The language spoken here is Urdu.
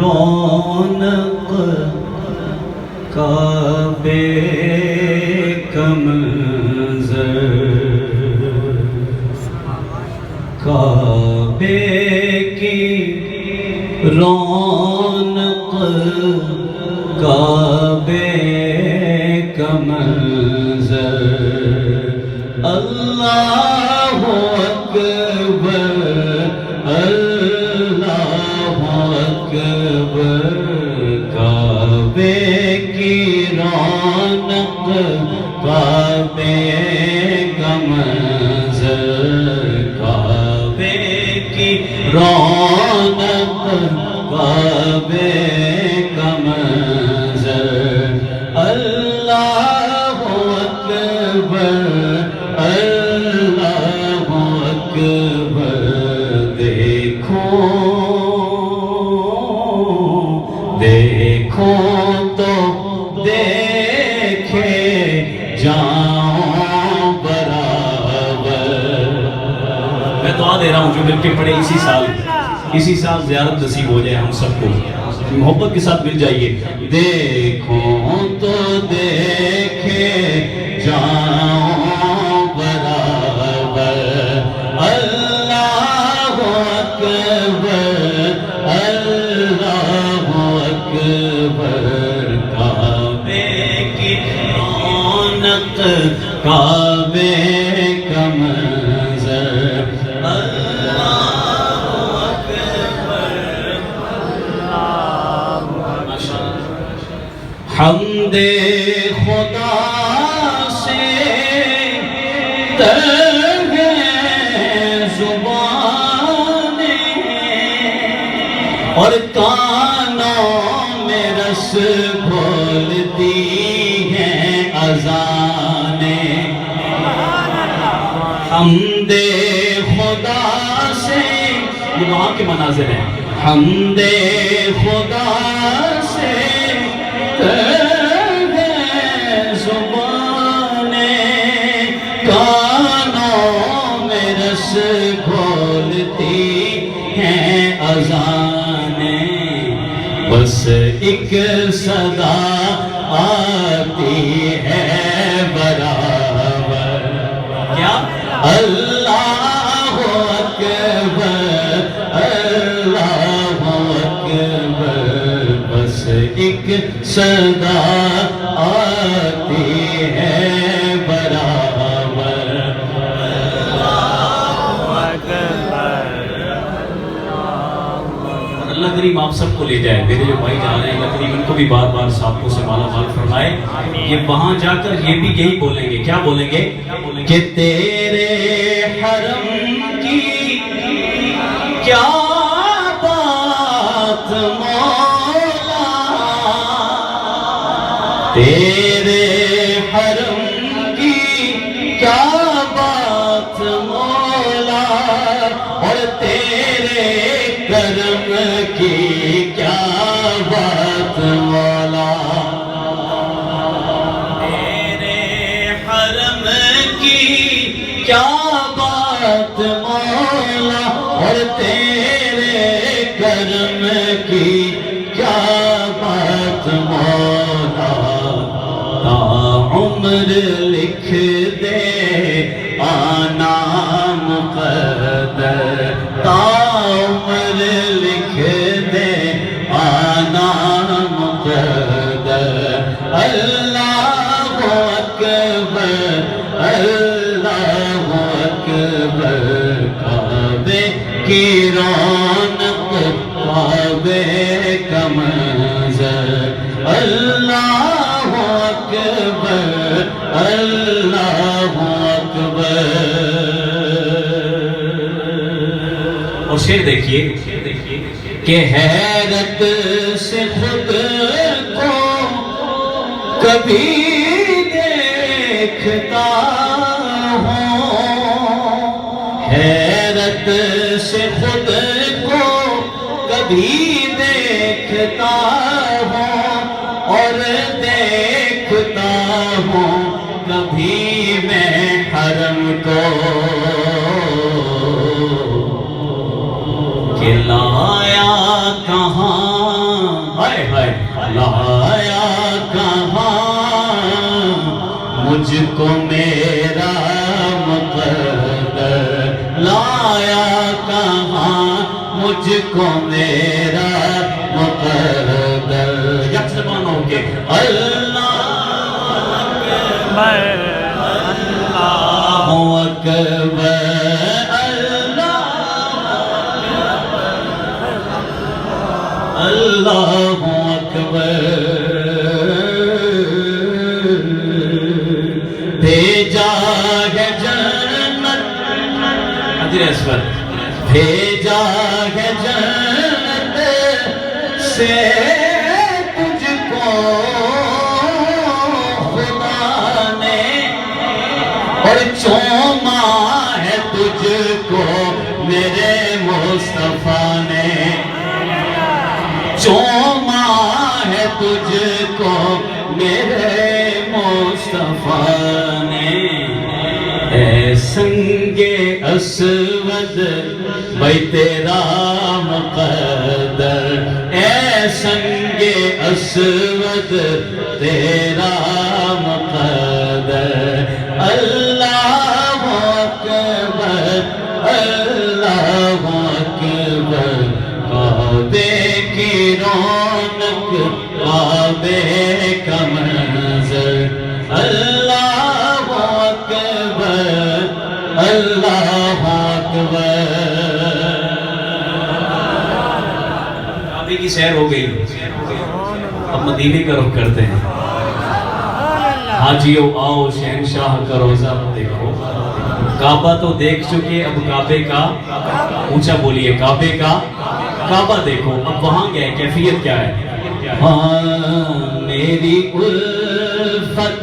رونق کعبے کا منظر، کعبے کی رونق کعبے کا منظر، اللہ اکبر اللہ اکبر، کعبے کی رونق کعبے کا منظر، کعبے کی رونق کعبے کا منظر، اللہ اکبر اللہ اکبر، دیکھو دیکھو تو دیکھے جاؤں برابر۔ میں دعا دے رہا ہوں جو مل کے پڑھے اسی سال زیارت نصیب ہو جائے ہم سب کو، محبت کے ساتھ مل جائیے۔ دیکھو تو دیکھے جاؤں برابر، اللہ اکبر اللہ اکبر، کعبے کی رونق کعبے کا منظر، اللہ اکبر حمد خدا سے تر ہے زبانیں اور کانوں میں رس گھولتی ہیں اذانیں، حمد خدا سے یہ وہاں کے مناظر ہیں، حمد خدا سے تر ہے زبانیں، کانوں میں رس گھولتی ہیں اذانیں، بس ایک صدا آتی ہے برابر، کیا؟ اللہ اکبر اللہ اکبر، بس ایک صدا آتی ہے برابر، اللہ کریم آپ سب کو لے جائے، میرے جو بھائی جا رہے ہیں اللہ کریم ان کو بھی بار بار صاحبوں سے مالا مال فرمائے۔ یہ وہاں جا کر یہ بھی یہی بولیں گے، کیا بولیں گے؟ کہ تیرے حرم کی کیا بات مولا، تیرے حرم کی کیا بات مولا، اور تیرے کرم کی کیا بات مولا، تیرے حرم کی کیا بات مولا، اور تیرے کرم کی کیا بات مولا، تا عمر لکھ دے آنا مقدر، تا عمر لکھ دے آنا مقدر، اللہ اکبر اللہ اکبر، کعبے کی رونق کعبے کا منظر، اللہ اکبر اللہ اکبر۔ اور شعر دیکھیے کہ حیرت سے خود کو کبھی دیکھتا ہوں، حیرت سے خود کو کبھی دیکھتا ہوں، اور دیکھتا ہوں کبھی میں حرم کو، کہ لایا کہاں مجھ کو میرا مقدر لایا کہاں مجھ کو میرا مقدر یک زبان ہو کے اللہ اکبر اللہ اکبر بھیجا ہے جنت حضرت اسود بھیجا ہے جنت سے تجھ کو خدا نے اور چوما ہے تجھ کو میرے مصطفیٰ نے چوما ہے تجھ کو میرے مصطفیٰ نے اے سنگ اسود بھائی تیرا مقدر اے سنگ اسود تیرا مقدر اللہ اکبر اللہ اکبر کعبے کی رونق کعبے کا منظر اللہ اکبر اللہ اکبر کعبے کی سیر ہو گئی اب مدینے کا رخ کرتے ہیں حاجیو آؤ شہنشاہ کا روزہ دیکھو کعبہ تو دیکھ چکے اب کعبے کا اونچا بولیے کعبے کا کعبہ دیکھو اب وہاں گئے کیفیت کیا ہے ہاں میری الفت